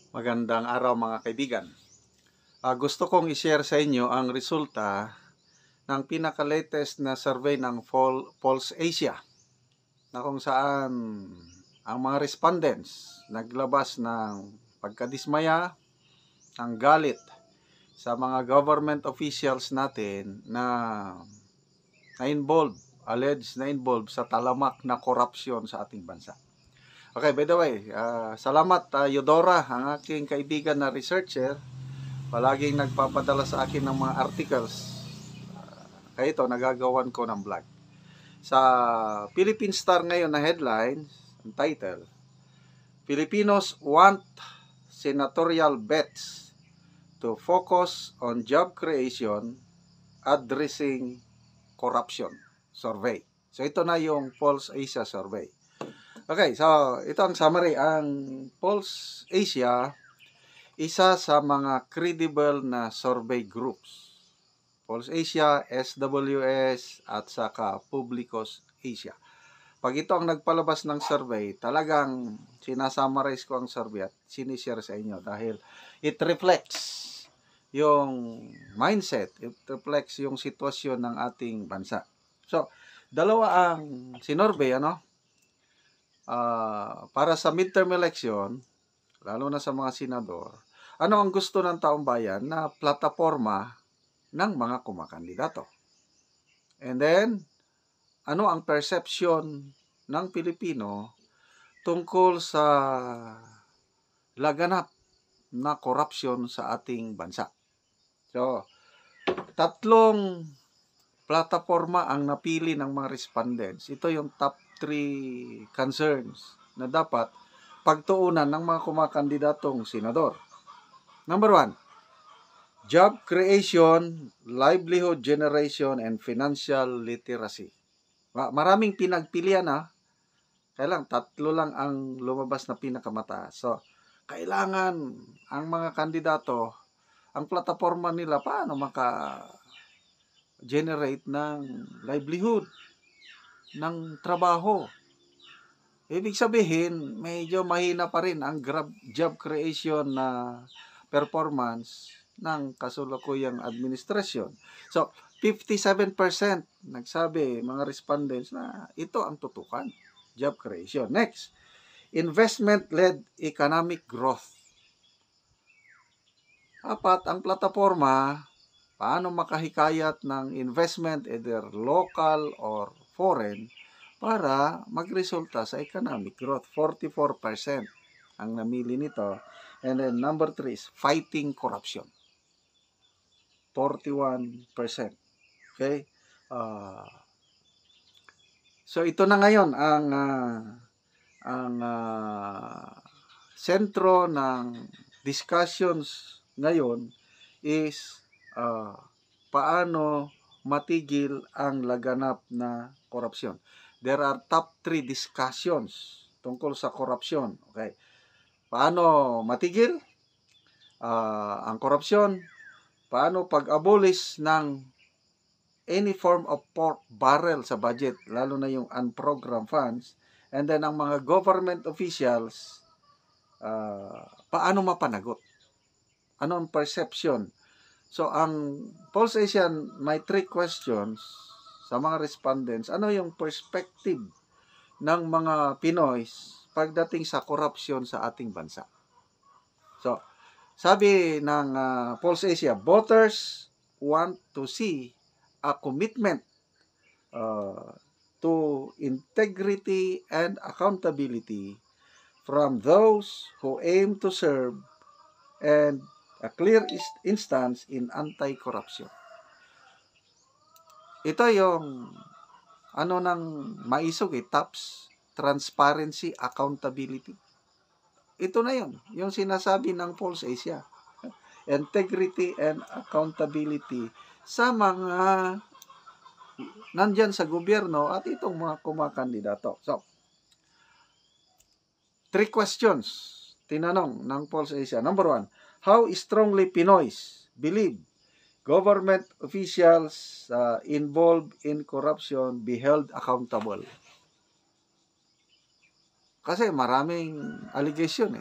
Magandang araw mga kaibigan. Gusto kong i-share sa inyo ang resulta ng pinaka-latest na survey ng Pulse Asia na kung saan ang mga respondents naglabas ng pagkadismaya, ng galit sa mga government officials natin na alleged na involved sa talamak na korupsyon sa ating bansa. Okay, by the way, salamat Eudora, ang aking kaibigan na researcher, palaging nagpapadala sa akin ng mga articles. Kaya ito, nagagawan ko ng vlog. Sa Philippine Star ngayon na headline, ang title, Filipinos want senatorial bets to focus on job creation, addressing corruption survey. So ito na yung Pulse Asia survey. Okay, so ito ang summary. Ang Pulse Asia, isa sa mga credible na survey groups. Pulse Asia, SWS, at saka Publicos Asia. Pag ito ang nagpalabas ng survey, talagang sinasummarize ko ang survey at sinishare sa inyo dahil it reflects yung mindset, it reflects yung sitwasyon ng ating bansa. So, dalawa ang sinorvey, para sa midterm election, lalo na sa mga senador, ano ang gusto ng taong bayan na plataforma ng mga kumakandidato? And then, ano ang perception ng Pilipino tungkol sa laganap na korupsyon sa ating bansa? So, tatlong plataforma ang napili ng mga respondents. Ito yung top 3 concerns na dapat pagtuunan ng mga kumakandidatong senador. Number 1, job creation, livelihood generation, and financial literacy. Maraming pinagpilian kaya lang, 3 lang ang lumabas na pinakamataas. So, kailangan ang mga kandidato, ang plataforma nila, paano maka-generate ng livelihood, ng trabaho. Ibig sabihin, medyo mahina pa rin ang job creation na performance ng kasalukuyang administrasyon. So, 57% nagsabi, mga respondents, na ito ang tutukan, job creation. Next, investment-led economic growth. 4, ang plataforma, paano makahikayat ng investment, either local or foreign, para magresulta sa economic growth. 44% ang namili nito. And then number 3 is fighting corruption. 41%. Okay? So ito na ngayon ang sentro ng discussions ngayon is paano matigil ang laganap na korupsyon. There are top 3 discussions tungkol sa korupsyon. Okay? Paano matigil ang korupsyon? Paano pag-abolish ng any form of pork barrel sa budget, lalo na yung unprogrammed funds? And then ang mga government officials, paano mapanagot? Ano ang perception? So, ang Pulse Asian, may 3 questions sa mga respondents. Ano yung perspective ng mga Pinoy pagdating sa korupsyon sa ating bansa? So, sabi ng Pulse Asia, voters want to see a commitment to integrity and accountability from those who aim to serve and a clear instance in anti-corruption. Ito yung nang maisog TAPS, transparency, accountability. Ito na yung sinasabi ng Pulse Asia. Integrity and accountability sa mga nandyan sa gobyerno at itong mga kumakandidato. So, 3 questions tinanong ng Pulse Asia. Number 1, how strongly Pinoys believe government officials involved in corruption be held accountable? Kasi maraming allegation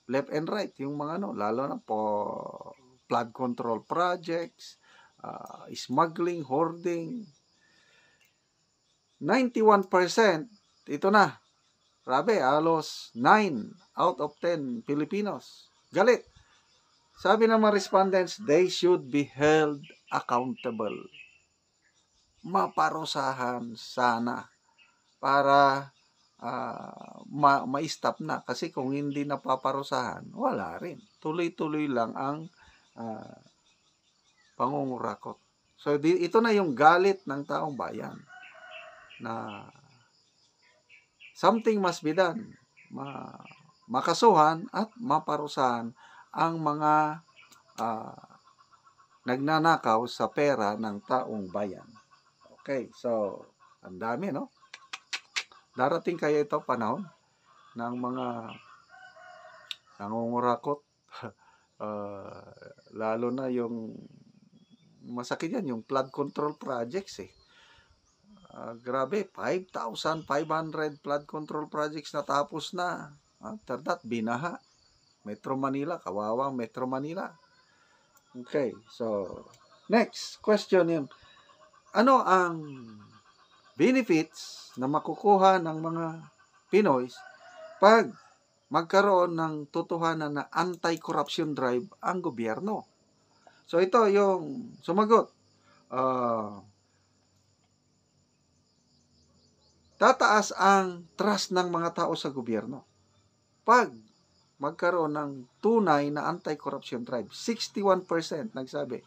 left and right, yung mga lalo na po flood control projects, smuggling, hoarding. 91%, ito na. Grabe, halos 9 out of 10 Filipinos galit. Sabi ng mga respondents, they should be held accountable. Maparusahan sana para ma-stop na. Kasi kung hindi napaparusahan, wala rin. Tuloy-tuloy lang ang pangungurakot. So, ito na yung galit ng taong bayan na something must be done. Makasuhan at maparusahan ang mga nagnanakaw sa pera ng taong bayan. Okay, so, ang dami, no? Darating kaya ito panahon ng mga nangungurakot. Lalo na yung masakit yan, yung flood control projects grabe, 5,500 flood control projects natapos na. After that, binaha. Metro Manila, kawawang Metro Manila. Okay, so, next question yun. Ano ang benefits na makukuha ng mga Pinoy pag magkaroon ng totohanan na anti-corruption drive ang gobyerno? So, ito yung sumagot. Tataas ang trust ng mga tao sa gobyerno pag magkaroon ng tunay na anti-corruption drive. 61% nagsabi,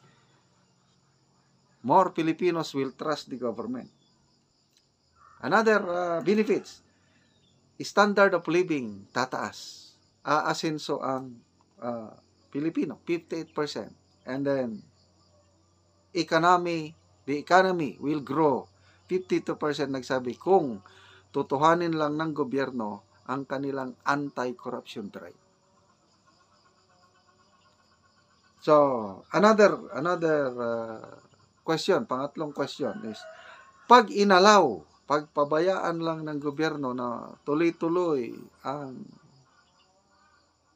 more Filipinos will trust the government. Another benefits, standard of living tataas. Aasenso ang Pilipino, 58%. And then, the economy will grow. 52% nagsabi kung tutuhanin lang ng gobyerno ang kanilang anti-corruption drive. So, another question, pangatlong question is, pag pagpabayaan lang ng gobyerno na tuloy-tuloy ang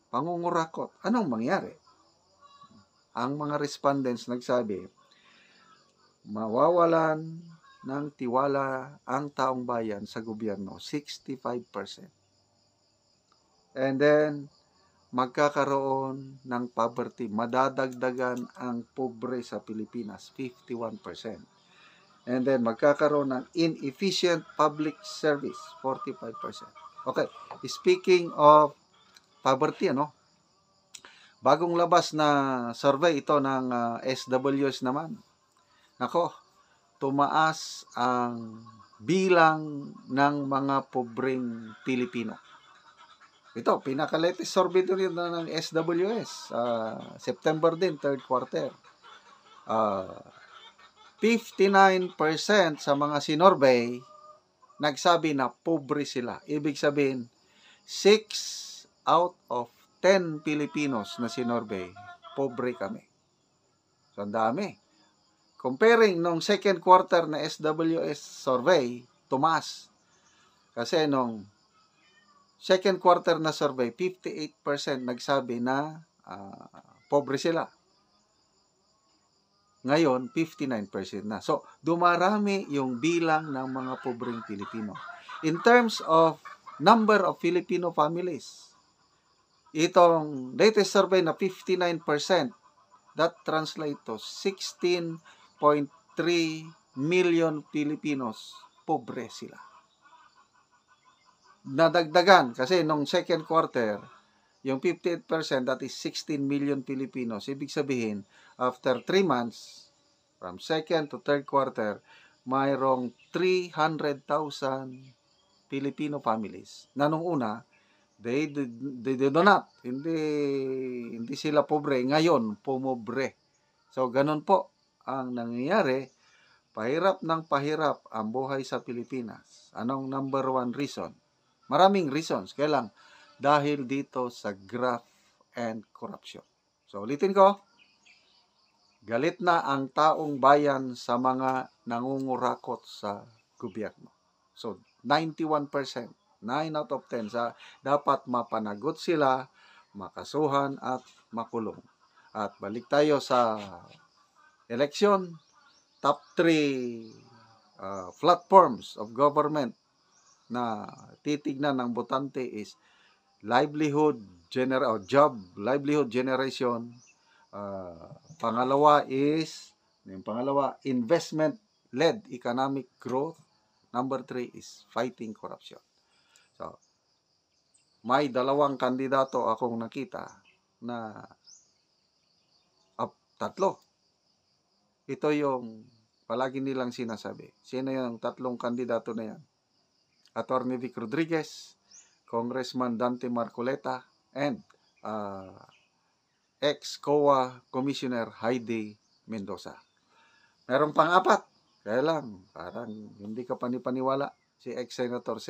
pangungurakot, anong mangyari? Ang mga respondents nagsabi, mawawalan ng tiwala ang taong bayan sa gobyerno, 65%. And then, magkakaroon ng poverty, madadagdagan ang pobre sa Pilipinas, 51%. And then, magkakaroon ng inefficient public service, 45%. Okay, speaking of poverty, bagong labas na survey ito ng SWS naman. Nako, tumaas ang bilang ng mga pobreng Pilipino. Ito, pinaka-latest survey rin ng SWS. September din, third quarter. 59% sa mga sinorvey nagsabi na pobre sila. Ibig sabihin, 6 out of 10 Filipinos na sinorvey, pobre kami. So, ang dami. Comparing nung second quarter na SWS survey, tumaas. Kasi nung second quarter na survey, 58% nagsabi na pobre sila. Ngayon, 59% na. So, dumarami yung bilang ng mga pobreng Pilipino. In terms of number of Filipino families, itong latest survey na 59%, that translates to 16.3 million Filipinos, pobre sila. Nadagdagan, kasi nung second quarter, yung 58%, that is 16 million Filipinos. Ibig sabihin, after 3 months, from second to third quarter, mayroong 300,000 Filipino families na nung una, they do not, hindi sila pobre. Ngayon, pumobre. So, ganun po ang nangyayari. Pahirap ng pahirap ang buhay sa Pilipinas. Anong number one reason? Maraming reasons. Kaya lang, dahil dito sa graft and corruption. So, ulitin ko, galit na ang taong bayan sa mga nangungurakot sa gobyerno. So, 91%, 9 out of 10, dapat mapanagot sila makasuhan at makulong. At balik tayo sa election. Top 3 platforms of government na titignan ng botante is job livelihood generation. Pangalawa is investment-led economic growth. Number 3 is fighting corruption. So, may dalawang kandidato akong nakita na tatlo. Ito yung palagi nilang sinasabi. Sino yung tatlong kandidato na yan? Attorney Vic Rodriguez, Congressman Dante Marcoleta, and ex-COA Commissioner Heidi Mendoza. Merong pang-apat. Kaya lang, parang hindi ka panipaniwala. Si ex-Senator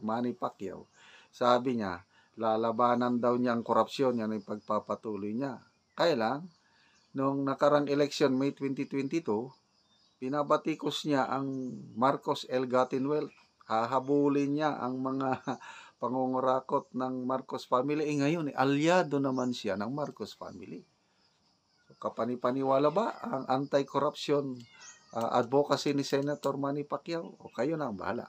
Manny Pacquiao. Sabi niya, lalabanan daw niya ang korupsyon. Yan ang pagpapatuloy niya. Kaya lang, noong nakarang election, May 2022, pinabatikos niya ang Marcos Ill-Gotten Wealth. Hahabulin niya ang mga pangungurakot ng Marcos family. Ngayon, alyado naman siya ng Marcos family. So, kapanipaniwala ba ang anti-corruption advocacy ni Senator Manny Pacquiao? O kayo na ang bahala.